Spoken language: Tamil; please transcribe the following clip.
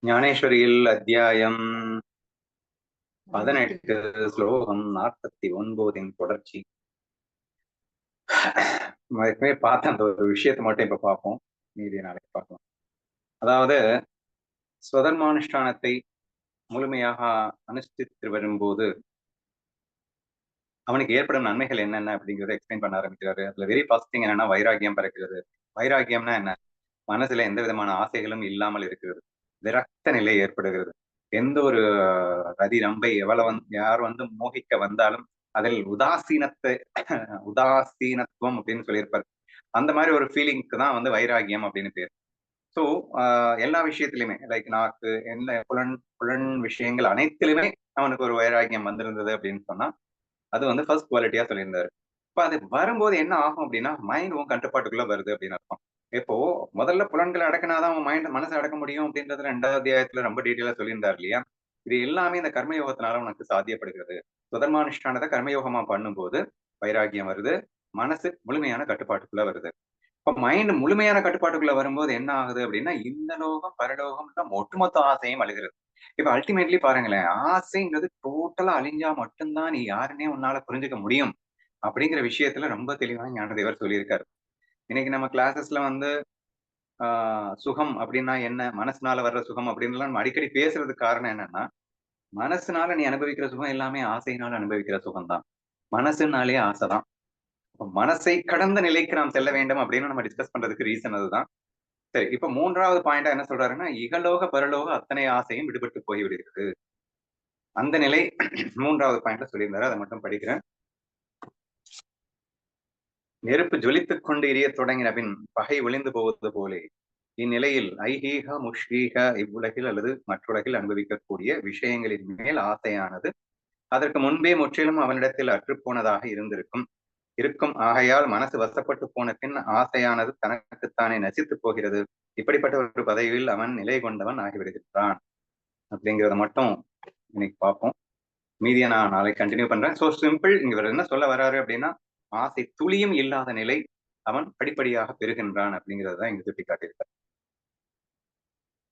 ஞானேஸ்வரியில் அத்தியாயம் 18 ஸ்லோகம் 49 தொடர்ச்சி. ஏற்கனவே பார்த்த அந்த ஒரு விஷயத்தை மட்டும் இப்ப பார்ப்போம், மீதியை நாளைக்கு பார்க்கலாம். அதாவது ஸ்வதர்மானுஷ்டானத்தை முழுமையாக அனுஷ்டித்து வரும்போது அவனுக்கு ஏற்படும் நன்மைகள் என்னென்ன அப்படிங்கிறத எக்ஸ்பிளைன் பண்ண ஆரம்பிக்கிறாரு. அதுல வெரி ஃபர்ஸ்ட் திங் என்னன்னா வைராகியம் பிறக்கிறது. வைராகியம்னா என்ன? மனசுல எந்த விதமான ஆசைகளும் இல்லாமல் இருக்கிறது, விரக்த நிலை ஏற்படுகிறது. எந்த ஒரு ரதி நம்பை யார் மோகிக்க வந்தாலும் அதில் உதாசீனத்துவம் அப்படின்னு சொல்லியிருப்பாரு. அந்த மாதிரி ஒரு ஃபீலிங்க்கு தான் வைராகியம் அப்படின்னு பேர். ஸோ எல்லா விஷயத்திலுமே லைக் நாக்கு எந்த புலன் விஷயங்கள் அனைத்திலுமே அவனுக்கு ஒரு வைராகியம் வந்திருந்தது அப்படின்னு சொன்னா அது ஃபர்ஸ்ட் குவாலிட்டியா சொல்லியிருந்தாரு. இப்ப அது வரும்போது என்ன ஆகும் அப்படின்னா மைண்ட் உன் கட்டுப்பாட்டுக்குள்ள வருது அப்படின்னு அர்த்தம். இப்போ முதல்ல புலன்களை அடக்கினாதான் அவன் மனசை அடக்க முடியும் அப்படின்றதுல 2வது அத்தியாயத்துல ரொம்ப டீட்டெயிலா சொல்லியிருந்தார் இல்லையா? இது எல்லாமே இந்த கர்மயோகத்தினால உனக்கு சாத்தியப்படுகிறது. சுதர்மானுஷ்டானத்தை கர்மயோகமா பண்ணும்போது வைராகியம் வருது, மனசு முழுமையான கட்டுப்பாட்டுக்குள்ள வருது. இப்ப மைண்ட் முழுமையான கட்டுப்பாட்டுக்குள்ள வரும்போது என்ன ஆகுது அப்படின்னா இந்த லோகம் பரலோகம் ஒட்டுமொத்த ஆசையும் அழுகிறது. இப்ப அல்டிமேட்லி பாருங்களேன், ஆசைங்கிறது டோட்டலா அழிஞ்சா மட்டும்தான் நீ யாருன்னே உன்னால புரிஞ்சுக்க முடியும் அப்படிங்கிற விஷயத்துல ரொம்ப தெளிவாக ஞானதேவர் சொல்லியிருக்காரு. இன்னைக்கு நம்ம கிளாஸஸ்ல சுகம் அப்படின்னா என்ன, மனசுனால வர்ற சுகம் அப்படின்னு நம்ம அடிக்கடி பேசுறதுக்கு காரணம் என்னன்னா, மனசுனால நீ அனுபவிக்கிற சுகம் எல்லாமே ஆசையினால அனுபவிக்கிற சுகம் தான். மனசுனாலே ஆசைதான். மனசை கடந்த நிலைக்கு நாம் செல்ல வேண்டும் அப்படின்னு நம்ம டிஸ்கஸ் பண்றதுக்கு ரீசன் அதுதான். சரி, இப்ப 3வது பாயிண்டா என்ன சொல்றாருன்னா, இகலோக பரலோக அத்தனை ஆசையும் விடுபட்டு போய்விடுகிறது. அந்த நிலை 3வது பாயிண்ட்ல சொல்லியிருந்தாரு. அதை மட்டும் படிக்கிறேன். நெருப்பு ஜொலித்துக் கொண்டு எரிய தொடங்கின பின் பகை ஒளிந்து போவது போலே இந்நிலையில் ஐஹீக முஷ்ரீக இவ்வுலகில் அல்லது மற்றுலகில் அனுபவிக்கக்கூடிய விஷயங்களின் மேல் ஆசையானது அதற்கு முன்பே முற்றிலும் அவனிடத்தில் அற்றுப்போனதாக இருக்கும். ஆகையால் மனசு வசப்பட்டு போன பின் ஆசையானது தனக்குத்தானே நசித்து போகிறது. இப்படிப்பட்ட ஒரு பதவியில் அவன் நிலை கொண்டவன் ஆகிவிடுகிறான் அப்படிங்கிறத மட்டும் இன்னைக்கு பார்ப்போம். மீதியை நான் நாளைக்கு கண்டினியூ பண்றேன். ஸோ சிம்பிள், இவர் என்ன சொல்ல வர்றாரு அப்படின்னா ஆசை துளியும் இல்லாத நிலை அவன் படிப்படியாக பெறுகின்றான் அப்படிங்கிறத இங்க சுட்டி காட்டியிருக்காரு.